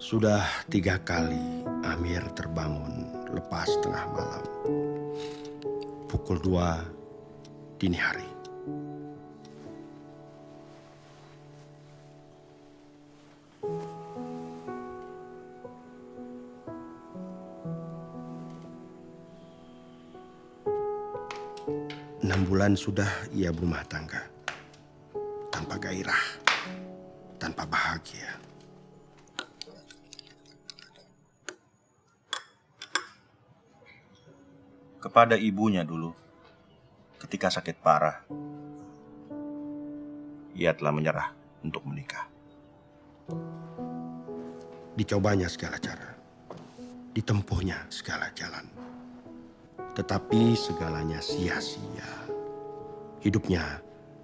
Sudah 3 kali Amir terbangun lepas tengah malam. Pukul 2 dini hari. Enam bulan sudah ia berumah tangga. Tanpa gairah, tanpa bahagia. Kepada ibunya dulu, ketika sakit parah, ia telah menyerah untuk menikah. Dicobanya segala cara, ditempuhnya segala jalan. Tetapi segalanya sia-sia. Hidupnya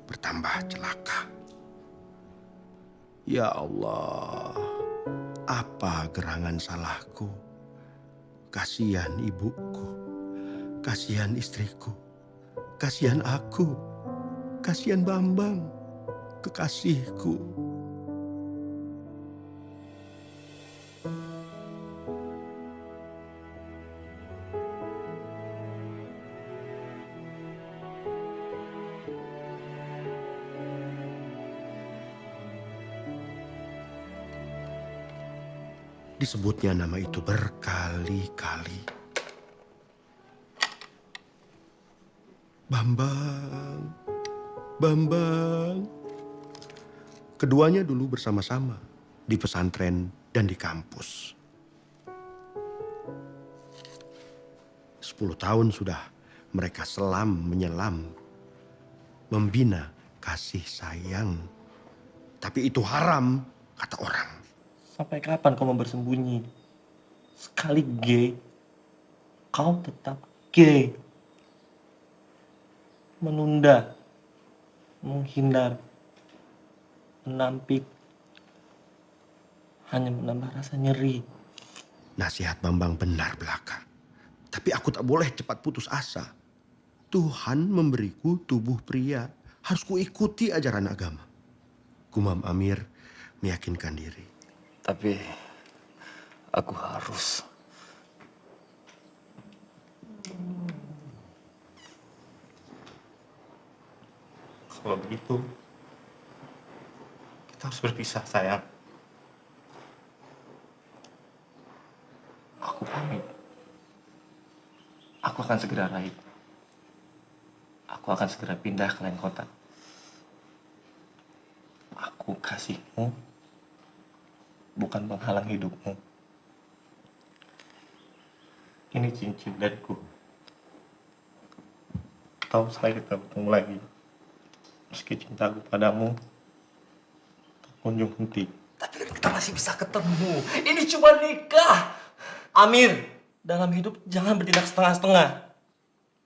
bertambah celaka. Ya Allah, apa gerangan salahku? Kasihan ibuku, kasihan istriku, kasihan aku, kasihan Bambang, kekasihku. Disebutnya nama itu berkali-kali. Bambang, Bambang. Keduanya dulu bersama-sama di pesantren dan di kampus. 10 tahun sudah mereka selam menyelam, membina kasih sayang. Tapi itu haram, kata orang. Sampai kapan kau mau bersembunyi? Sekali gay, kau tetap gay. Menunda, menghindar, menampik, hanya menambah rasa nyeri. Nasihat Bambang benar belaka. Tapi aku tak boleh cepat putus asa. Tuhan memberiku tubuh pria. Harus kuikuti ajaran agama. Gumam Amir meyakinkan diri. Tapi aku harus. Kalau begitu, kita harus berpisah, sayang. Aku pamit. Aku akan segera raih. Aku akan segera pindah ke lain kota. Aku kasihmu, bukan penghalang hidupmu. Ini cincin dariku. Tahu saya kita bertemu lagi. Meski cintaku padamu tak kunjung henti. Tapi kan kita masih bisa ketemu. Ini cuma nikah. Amir, dalam hidup jangan bertindak setengah-setengah.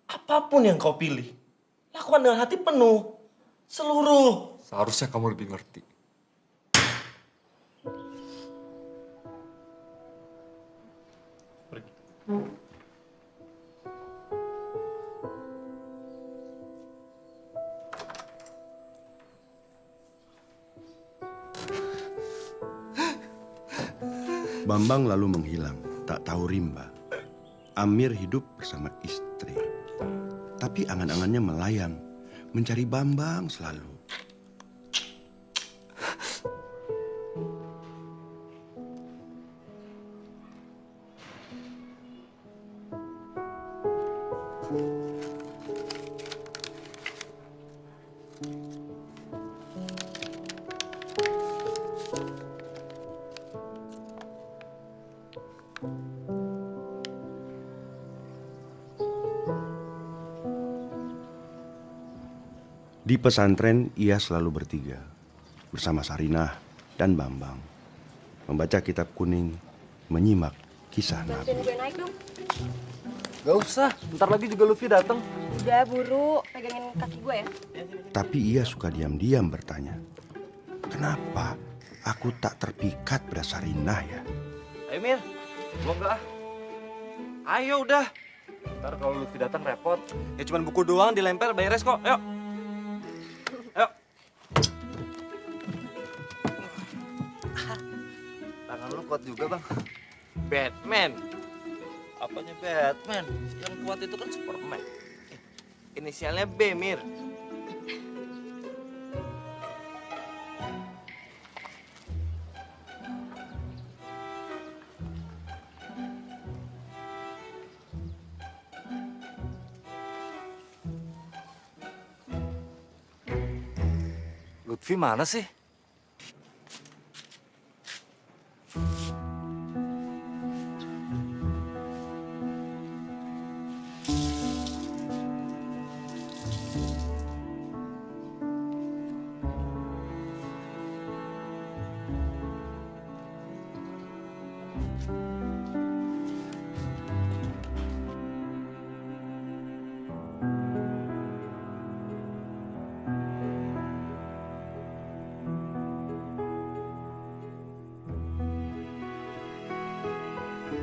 Apapun yang kau pilih, lakukan dengan hati penuh. Seluruh. Seharusnya kamu lebih ngerti. Pergi. Bambang lalu menghilang, tak tahu rimba. Amir hidup bersama istri. Tapi angan-angannya melayang, mencari Bambang selalu. Di pesantren ia selalu bertiga, bersama Sarinah dan Bambang. Membaca kitab kuning, menyimak kisah Nabi. Bantuin gue naik dong. Gak usah, bentar lagi juga Luffy datang. Udah buru, pegangin kaki gue ya. Tapi ia suka diam-diam bertanya, kenapa aku tak terpikat pada Sarinah ya? Ayo Mir, gua enggak ah. Ayo udah. Ntar kalau Luffy datang repot. Ya cuman buku doang dilempar beres kok. Ayo. Ayo. Tangan lu kuat juga bang. Batman. Apanya Batman? Yang kuat itu kan Superman. Inisialnya B, Mir. Lutfi mana sih?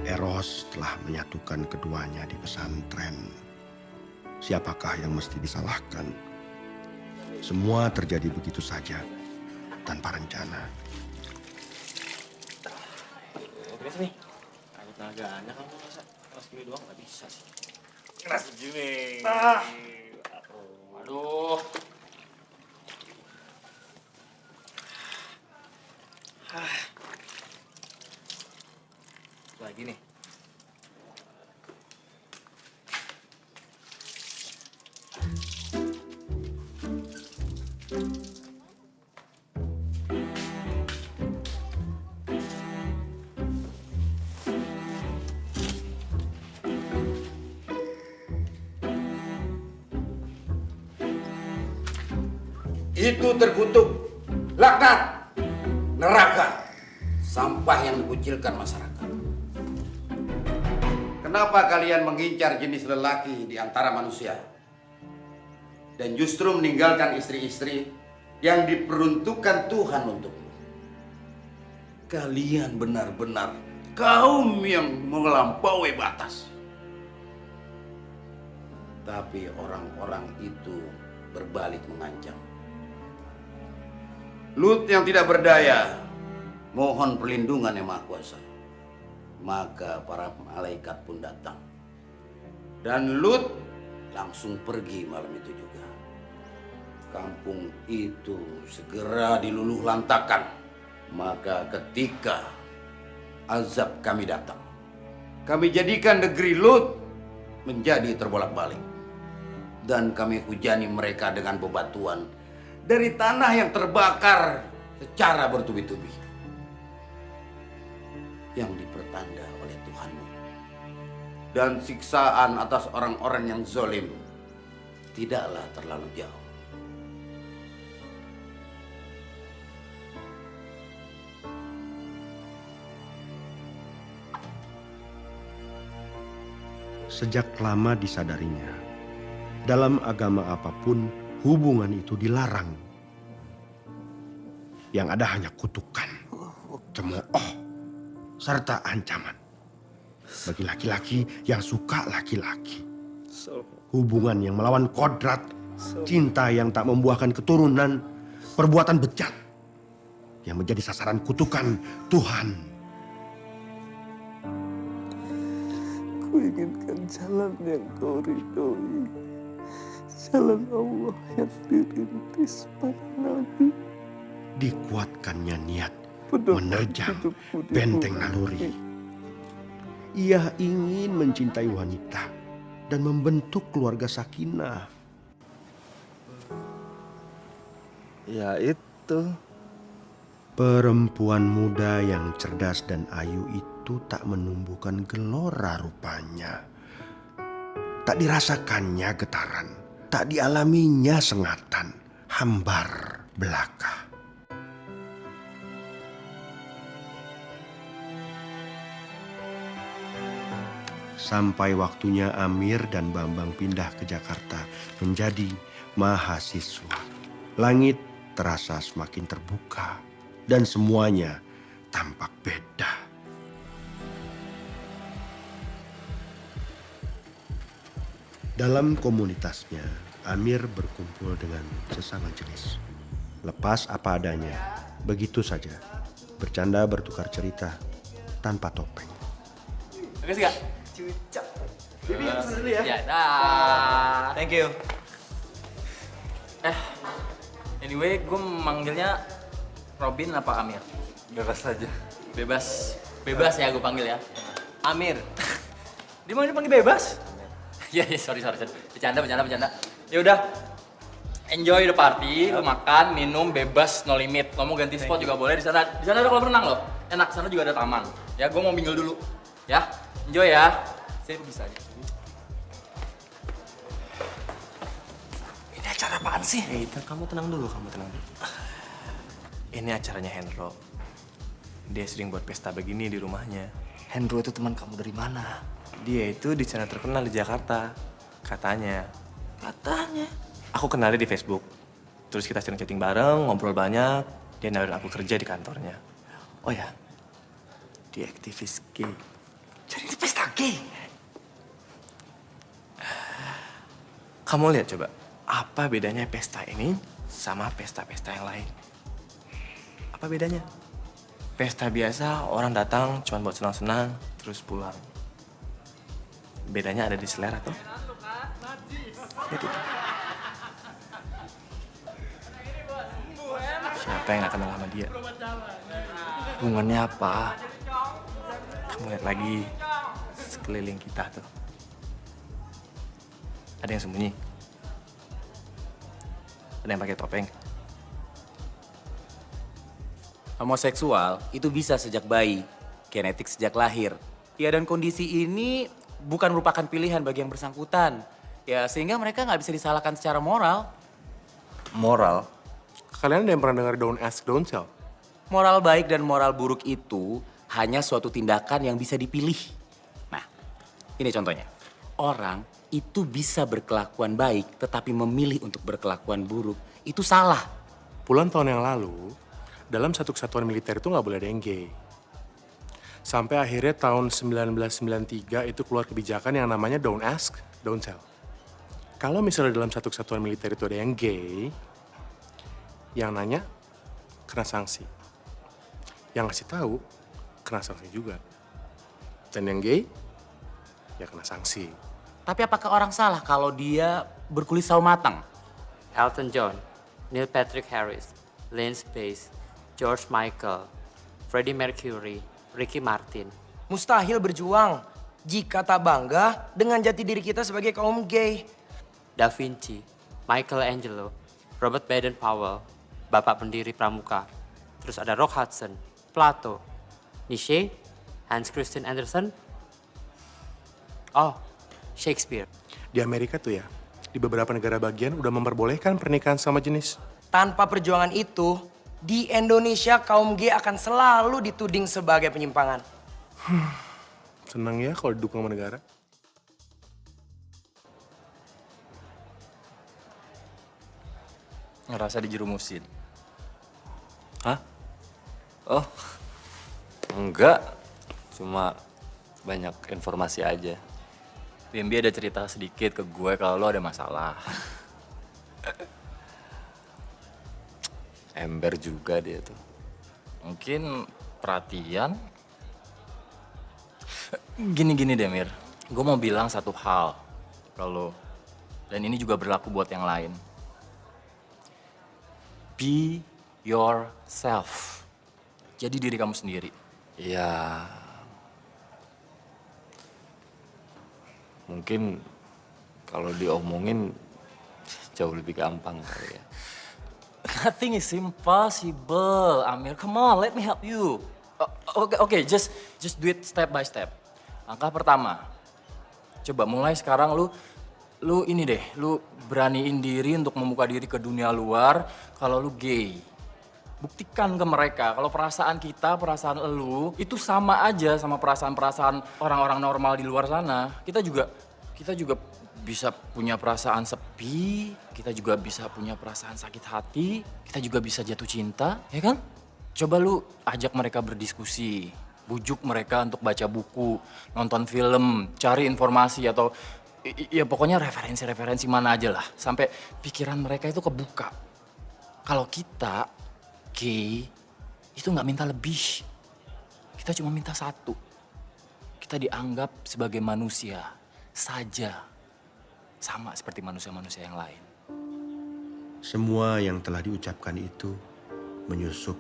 Eros telah menyatukan keduanya di pesantren. Siapakah yang mesti disalahkan? Semua terjadi begitu saja, tanpa rencana. Oke nih. Ada tenaganya kamu masa kelas gini doang nggak bisa sih. Keras gini. Aduh. Lagi nih. Itu terkutuk, laknat, neraka, sampah yang dikucilkan masyarakat. Kenapa kalian mengincar jenis lelaki di antara manusia? Dan justru meninggalkan istri-istri yang diperuntukkan Tuhan untukmu. Kalian benar-benar kaum yang melampaui batas. Tapi orang-orang itu berbalik mengancam. Lut yang tidak berdaya, mohon perlindungan yang Maha Kuasa. Maka para malaikat pun datang. Dan Lut langsung pergi malam itu juga. Kampung itu segera diluluh lantakan. Maka ketika azab kami datang, kami jadikan negeri Lut menjadi terbolak-balik. Dan kami hujani mereka dengan bebatuan dari tanah yang terbakar secara bertubi-tubi yang dipertanda oleh Tuhanmu. Dan siksaan atas orang-orang yang zalim tidaklah terlalu jauh. Sejak lama disadarinya, dalam agama apapun hubungan itu dilarang. Yang ada hanya kutukan, cemooh, serta ancaman. Bagi laki-laki yang suka laki-laki. Hubungan yang melawan kodrat, cinta yang tak membuahkan keturunan, perbuatan bejat yang menjadi sasaran kutukan Tuhan. Ku inginkan jalan yang kau ridhoi, jalan Allah yang dirintis para nabi. Dikuatkannya niat Pedoman menerjang hidupku di benteng bumi. naluri. Ia ingin mencintai wanita dan membentuk keluarga sakinah. Ya itu. Perempuan muda yang cerdas dan ayu itu tak menumbuhkan gelora rupanya. Tak dirasakannya getaran, tak dialaminya sengatan, hambar belaka. Sampai waktunya Amir dan Bambang pindah ke Jakarta menjadi mahasiswa. Langit terasa semakin terbuka dan semuanya tampak beda. Dalam komunitasnya, Amir berkumpul dengan sesama jenis. Lepas apa adanya, begitu saja. Bercanda, bertukar cerita. tanpa topeng. Oke sih, Kak? Cucok. Bibi, pesan dulu ya. Ya, dah. Thank you. Anyway, gue manggilnya Robin apa Amir? Bebas aja. Bebas ya gue panggil ya. Amir. Dia mau dipanggil bebas? Iya, sorry. Bercanda. Ya udah. Enjoy the party, lu makan, minum, bebas, no limit. Lo mau ganti spot juga boleh di sana. Di sana ada kolam renang loh. Enak, sana juga ada taman. Ya, gue mau minggil dulu. Ya, enjoy ya. Saya bisa aja. Ini acara apaan sih? Kamu tenang dulu. Ini acaranya Henro. Dia sering buat pesta begini di rumahnya. Hendro itu teman kamu dari mana? Dia itu di channel terkenal di Jakarta. Katanya. Aku kenalnya di Facebook. Terus kita sering chatting bareng, ngobrol banyak. Dia nawarin aku kerja di kantornya. Oh ya, dia aktivis gay. Jadi di pesta gay. Kamu lihat coba, apa bedanya pesta ini sama pesta-pesta yang lain? Apa bedanya? Pesta biasa, orang datang cuma buat senang-senang, terus pulang. Bedanya ada di selera tuh. Lihat itu. Siapa yang gak kenal sama dia? Hubungannya apa? Kamu lihat lagi sekeliling kita tuh. Ada yang sembunyi. Ada yang pakai topeng. Homoseksual itu bisa sejak bayi, genetik sejak lahir. Ya dan kondisi ini bukan merupakan pilihan bagi yang bersangkutan. Ya sehingga mereka nggak bisa disalahkan secara moral. Moral? Kalian ada yang pernah dengar don't ask, don't tell? Moral baik dan moral buruk itu hanya suatu tindakan yang bisa dipilih. Nah, ini contohnya. Orang itu bisa berkelakuan baik tetapi memilih untuk berkelakuan buruk. Itu salah. Puluhan tahun yang lalu, dalam satu kesatuan militer itu nggak boleh ada yang gay. Sampai akhirnya tahun 1993 itu keluar kebijakan yang namanya don't ask, don't tell. Kalau misalnya dalam satu kesatuan militer itu ada yang gay, yang nanya kena sanksi. Yang ngasih tahu kena sanksi juga. Dan yang gay, ya kena sanksi. Tapi apakah orang salah kalau dia berkulit sawo matang? Elton John, Neil Patrick Harris, Lance Bass, George Michael, Freddie Mercury, Ricky Martin. Mustahil berjuang jika tak bangga dengan jati diri kita sebagai kaum gay. Da Vinci, Michelangelo, Robert Baden-Powell, Bapak pendiri Pramuka. Terus ada Rock Hudson, Plato, Nietzsche, Hans Christian Andersen. Oh, Shakespeare. Di Amerika tuh ya, di beberapa negara bagian udah memperbolehkan pernikahan sama jenis. Tanpa perjuangan itu, di Indonesia kaum gay akan selalu dituding sebagai penyimpangan. Senang ya kalau didukung sama negara. Ngerasa dijerumusin. Hah? Oh, enggak. Cuma banyak informasi aja. BMB ada cerita sedikit ke gue kalau lo ada masalah. Ember juga dia tuh. Mungkin perhatian. Gini deh Mir, gue mau bilang satu hal ke lo. Dan ini juga berlaku buat yang lain. Be yourself. Jadi diri kamu sendiri. Ya, mungkin kalau diomongin jauh lebih gampang kali ya. Nothing is impossible, Amir. Come on, let me help you. Oke, just do it step by step. Langkah pertama, coba mulai sekarang lu ini deh, lu beraniin diri untuk membuka diri ke dunia luar kalau lu gay. Buktikan ke mereka kalau perasaan kita, perasaan elu itu sama aja sama perasaan-perasaan orang-orang normal di luar sana. Kita juga bisa punya perasaan sepi, kita juga bisa punya perasaan sakit hati, kita juga bisa jatuh cinta, ya kan? Coba lu ajak mereka berdiskusi, bujuk mereka untuk baca buku, nonton film, cari informasi atau ya pokoknya referensi-referensi mana aja lah. Sampai pikiran mereka itu kebuka. Kalau kita gay itu nggak minta lebih. Kita cuma minta satu. Kita dianggap sebagai manusia saja. Sama seperti manusia-manusia yang lain. Semua yang telah diucapkan itu menyusup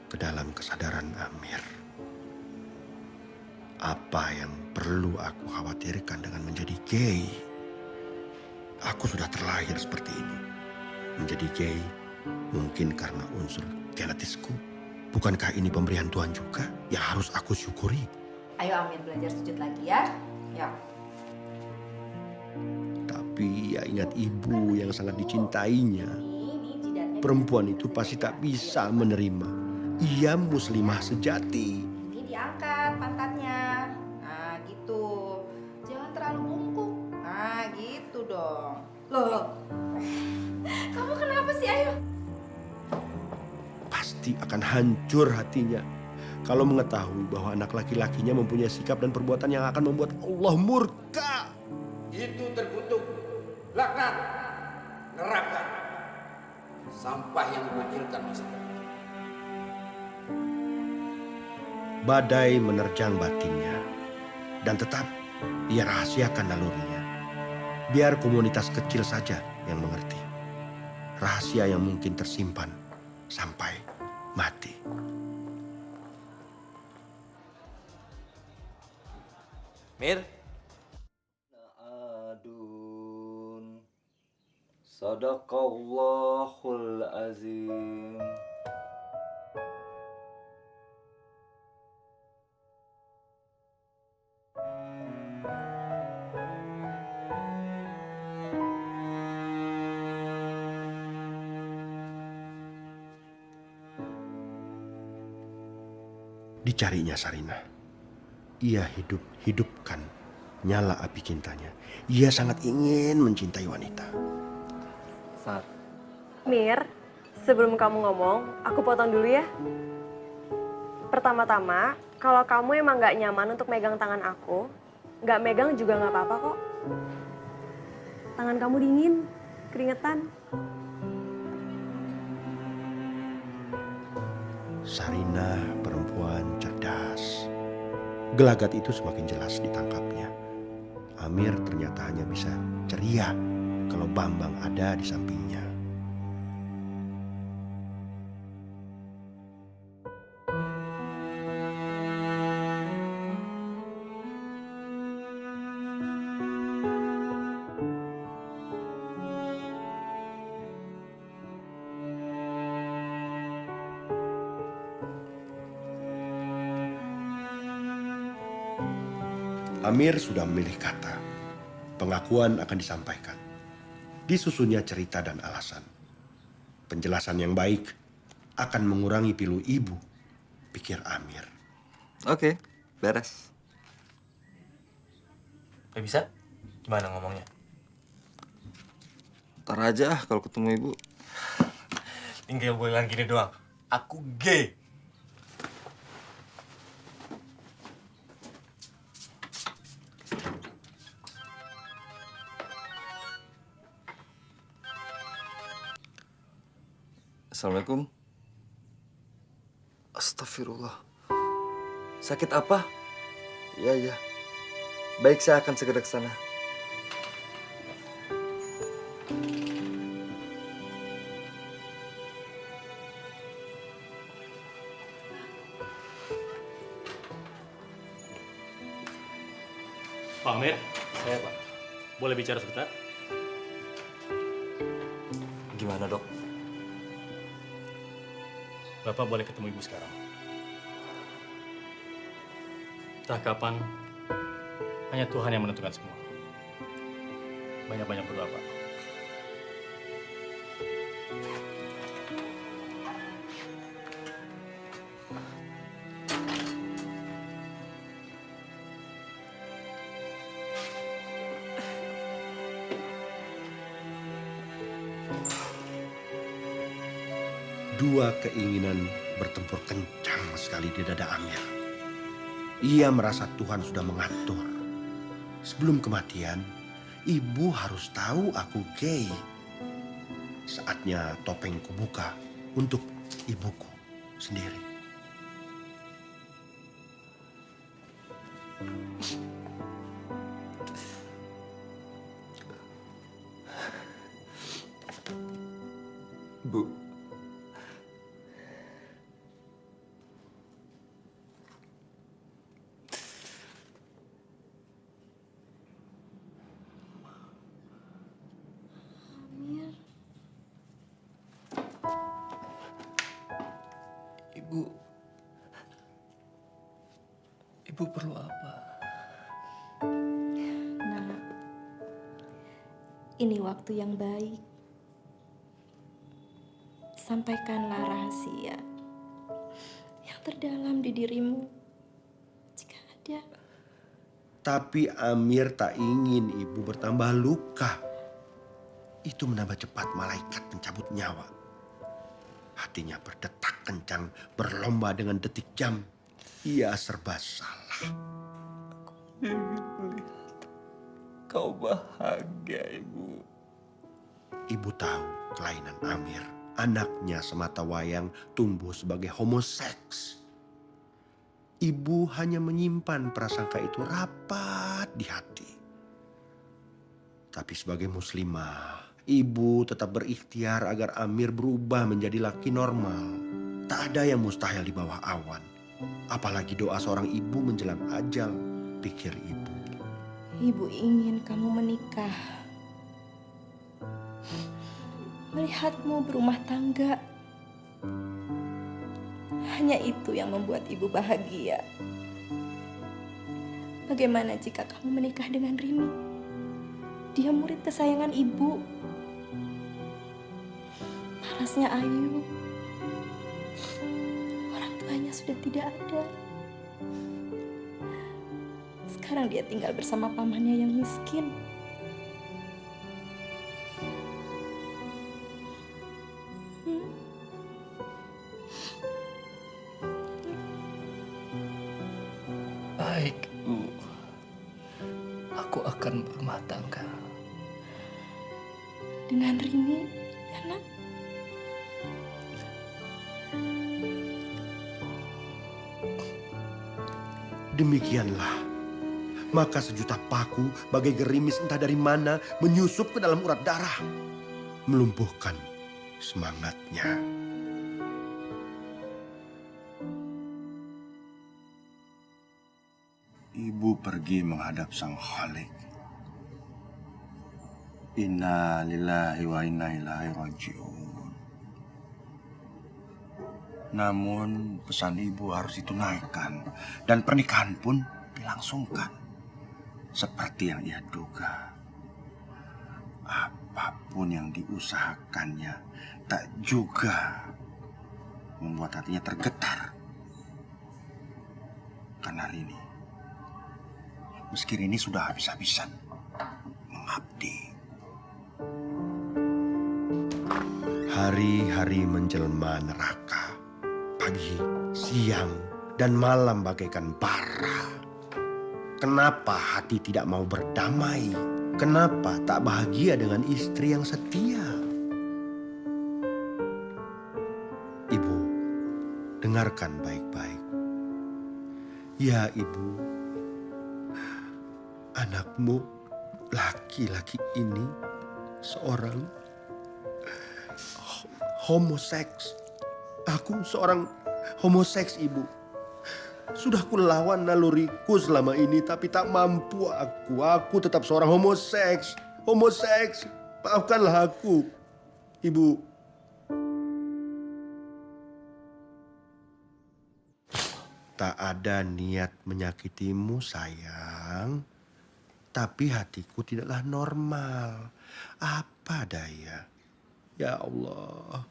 ke dalam kesadaran Amir. Apa yang perlu aku khawatirkan dengan menjadi gay? Aku sudah terlahir seperti ini. Menjadi gay mungkin karena unsur genetisku. Bukankah ini pemberian Tuhan juga yang harus aku syukuri? Ayo Amir belajar sujud lagi ya. Yuk. Tapi ya ingat ibu yang sangat dicintainya. Perempuan itu pasti tak bisa menerima. Ia muslimah sejati. Ini diangkat pantatnya. Nah gitu. Jangan terlalu bungkuk. Nah gitu dong. Loh. Kamu kenapa sih Ayu? Pasti akan hancur hatinya kalau mengetahui bahwa anak laki-lakinya mempunyai sikap dan perbuatan yang akan membuat Allah murka. Itu terkutuk, laknat, neraka, sampah yang menghancurkan masa depan. Badai menerjang batinnya dan tetap ia rahasiakan nalurinya. Biar komunitas kecil saja yang mengerti. Rahasia yang mungkin tersimpan sampai mati. Mir. Adun. Sadaqallahul azim. Dicarinya Sarinah. Ia hidupkan nyala api cintanya. Ia sangat ingin mencintai wanita. Sar. Mir, sebelum kamu ngomong, aku potong dulu ya. Pertama-tama, kalau kamu emang gak nyaman untuk megang tangan aku, gak megang juga gak apa-apa kok. Tangan kamu dingin, keringetan. Sarinah perempuan cerdas. Gelagat itu semakin jelas ditangkapnya. Amir ternyata hanya bisa ceria kalau Bambang ada di sampingnya. Amir sudah memilih kata. Pengakuan akan disampaikan. Disusunnya cerita dan alasan. Penjelasan yang baik akan mengurangi pilu ibu, pikir Amir. Oke, beres. Gak bisa? Gimana ngomongnya? Ntar aja kalau ketemu ibu. Tinggal bilang gini doang. Aku gay. Assalamualaikum. Astagfirullah. Sakit apa? Iya. Baik, saya akan segera ke sana. Pak Amir, saya Pak. Boleh bicara sebentar? Gimana, Dok? Bapak boleh ketemu Ibu sekarang. Entah kapan, hanya Tuhan yang menentukan semua. Banyak-banyak berdoa, Pak. Dua keinginan bertempur kencang sekali di dada Amir. Ia merasa Tuhan sudah mengatur. Sebelum kematian, ibu harus tahu aku gay. Saatnya topengku buka untuk ibuku sendiri. Ibu perlu apa? Nak, ini waktu yang baik. Sampaikanlah rahasia yang terdalam di dirimu jika ada. Tapi Amir tak ingin ibu bertambah luka. Itu menambah cepat malaikat pencabut nyawa. Hatinya berdetak kencang, berlomba dengan detik jam. Ia serba salah. Aku ingin melihat kau bahagia, Ibu. Ibu tahu kelainan Amir. Anaknya semata wayang tumbuh sebagai homoseks. Ibu hanya menyimpan prasangka itu rapat di hati. Tapi sebagai muslimah, ibu tetap berikhtiar agar Amir berubah menjadi laki normal. Tak ada yang mustahil di bawah awan. Apalagi doa seorang ibu menjelang ajal, pikir ibu. Ibu ingin kamu menikah. Melihatmu berumah tangga. Hanya itu yang membuat ibu bahagia. Bagaimana jika kamu menikah dengan Rimi? Dia murid kesayangan ibu. Parasnya Ayu. Orang tuanya sudah tidak ada. Sekarang dia tinggal bersama pamannya yang miskin. Baik, Bu. Aku akan berumah tangga. Dengan Rini, ya nak? Demikianlah. Maka sejuta paku bagai gerimis entah dari mana menyusup ke dalam urat darah. Melumpuhkan semangatnya. Ibu pergi menghadap Sang Khalik. Inna lillahi wa inna ilaihi raji'un. Namun pesan ibu harus ditunaikan dan pernikahan pun dilangsungkan. Seperti yang ia duga. Apapun yang diusahakannya tak juga membuat hatinya tergetar. Karena Rini, meski Rini sudah habis-habisan mengabdi. Hari-hari menjelma neraka. Pagi, siang, dan malam bagaikan bara. Kenapa hati tidak mau berdamai? Kenapa tak bahagia dengan istri yang setia? Ibu, dengarkan baik-baik. Ya Ibu, anakmu laki-laki ini seorang homoseks. Aku seorang homoseks, Ibu. Sudah kulawan naluriku selama ini, tapi tak mampu aku. Aku tetap seorang homoseks. Homoseks. Maafkanlah aku, Ibu. Tak ada niat menyakitimu, sayang. Tapi hatiku tidaklah normal. Apa daya? Ya Allah,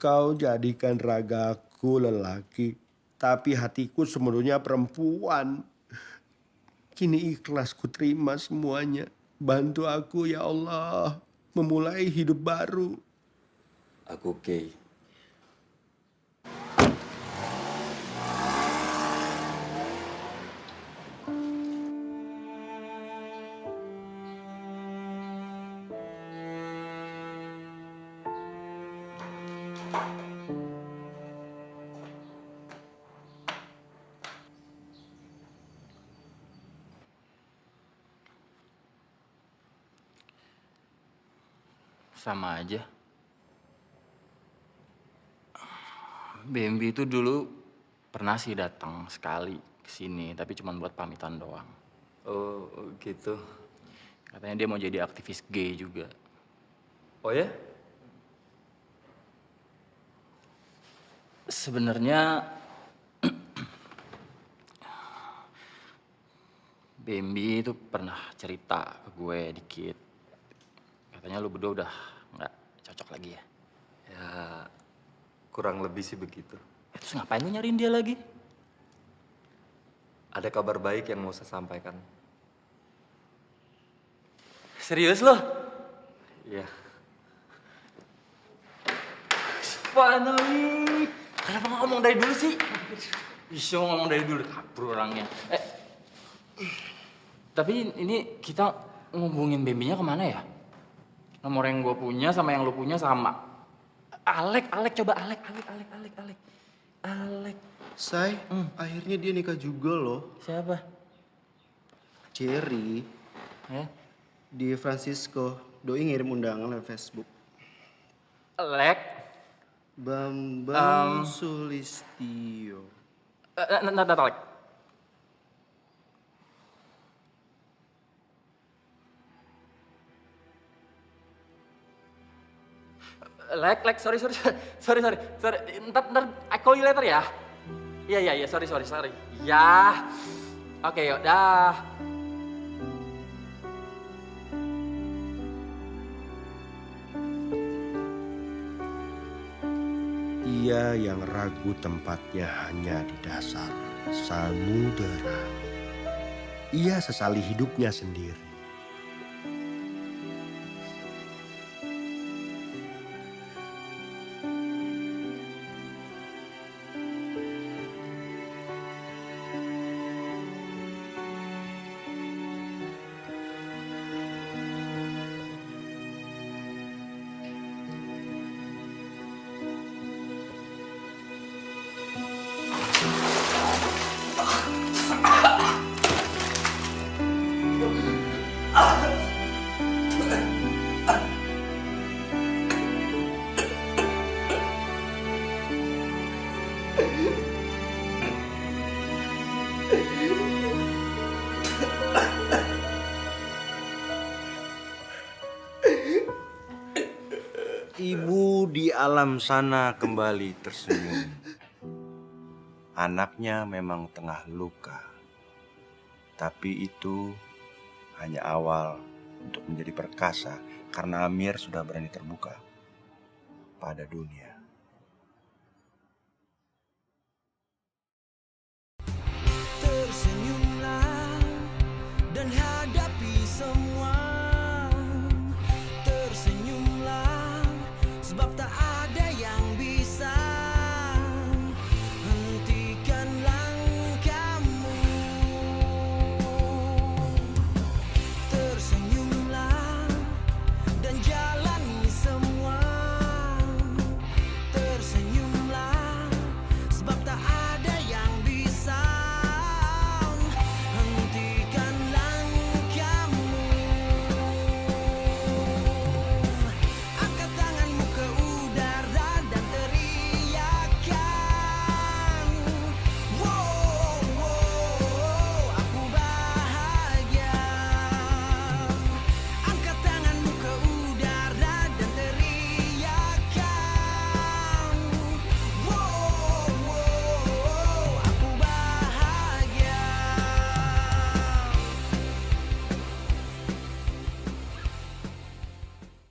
Kau jadikan ragaku lelaki, tapi hatiku sepenuhnya perempuan. Kini ikhlas ku terima semuanya. Bantu aku ya Allah, memulai hidup baru. Aku Kay. Sama aja. BMB itu dulu pernah sih datang sekali ke sini, tapi cuma buat pamitan doang. Oh, gitu. Katanya dia mau jadi aktivis gay juga. Oh ya? Sebenarnya Bambi itu pernah cerita ke gue dikit. Katanya lu berdua udah nggak cocok lagi ya. Ya, kurang lebih sih begitu. Terus ngapain lu nyariin dia lagi? Ada kabar baik yang mau saya sampaikan. Serius lo? Iya. Finally! Kenapa nggak ngomong dari dulu sih? Bisa ngomong dari dulu, kabur orangnya. Tapi ini kita ngubungin Bambinya kemana ya? Nomor yang gue punya sama yang lo punya sama. Alek, coba Alek. Say, akhirnya dia nikah juga loh. Siapa? Cherry. Di Francisco. Doi ngirim undangan lewat Facebook. Alek. Bambang Sulistio. Alek. Lek, sorry. Ntar, I call you later ya. Iya, sorry. Ya, oke, yuk, dah. Ia yang ragu tempatnya hanya di dasar samudera. Ia sesali hidupnya sendiri. Ibu di alam sana kembali tersenyum. Anaknya memang tengah luka. Tapi itu hanya awal untuk menjadi perkasa karena Amir sudah berani terbuka pada dunia.